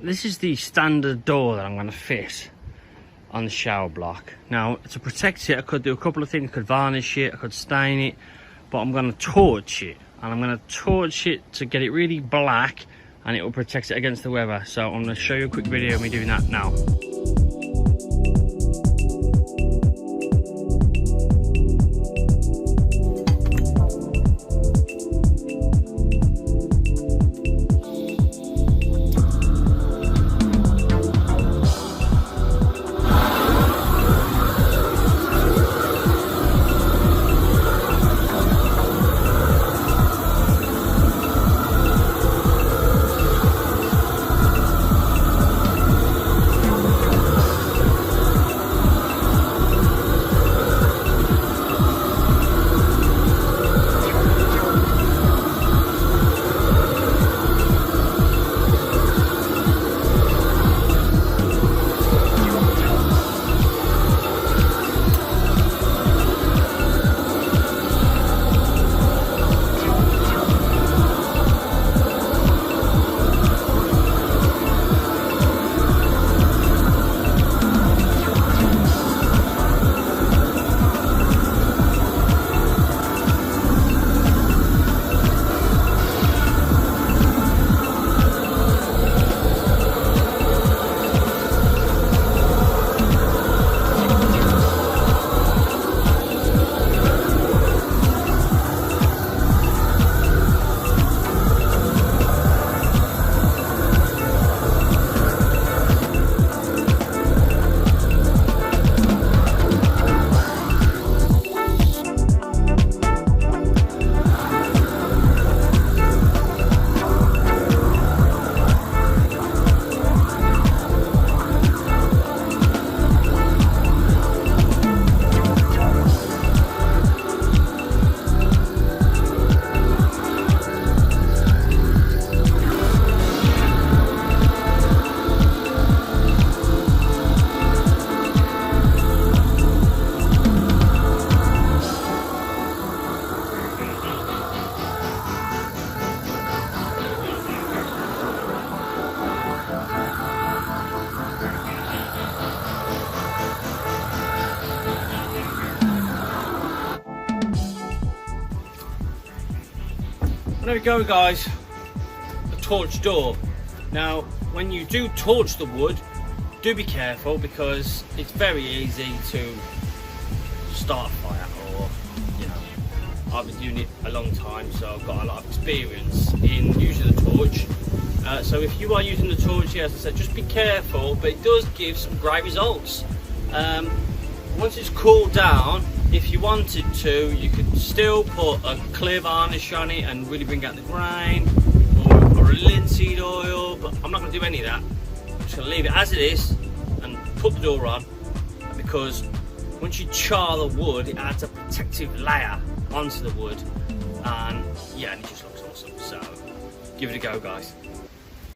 this is the standard door that I'm going to fit on the shower block. Now, to protect it, I could do a couple of things. I could varnish it, I could stain it, but I'm going to torch it. And I'm going to torch it to get it really black, and it will protect it against the weather. So I'm going to show you a quick video of me doing that now. There we go, guys, the torch door. Now, when you do torch the wood, do be careful, because it's very easy to start a fire, or, you know, I've been doing it a long time, so I've got a lot of experience in using the torch. So if you are using the torch, as I said, just be careful, but it does give some great results. Once it's cooled down, if you wanted to, you could still put a clear varnish on it and really bring out the grain, or a linseed oil, but I'm not going to do any of that. I'm just going to leave it as it is and put the door on, because once you char the wood, it adds a protective layer onto the wood, and yeah, and it just looks awesome. So give it a go, guys.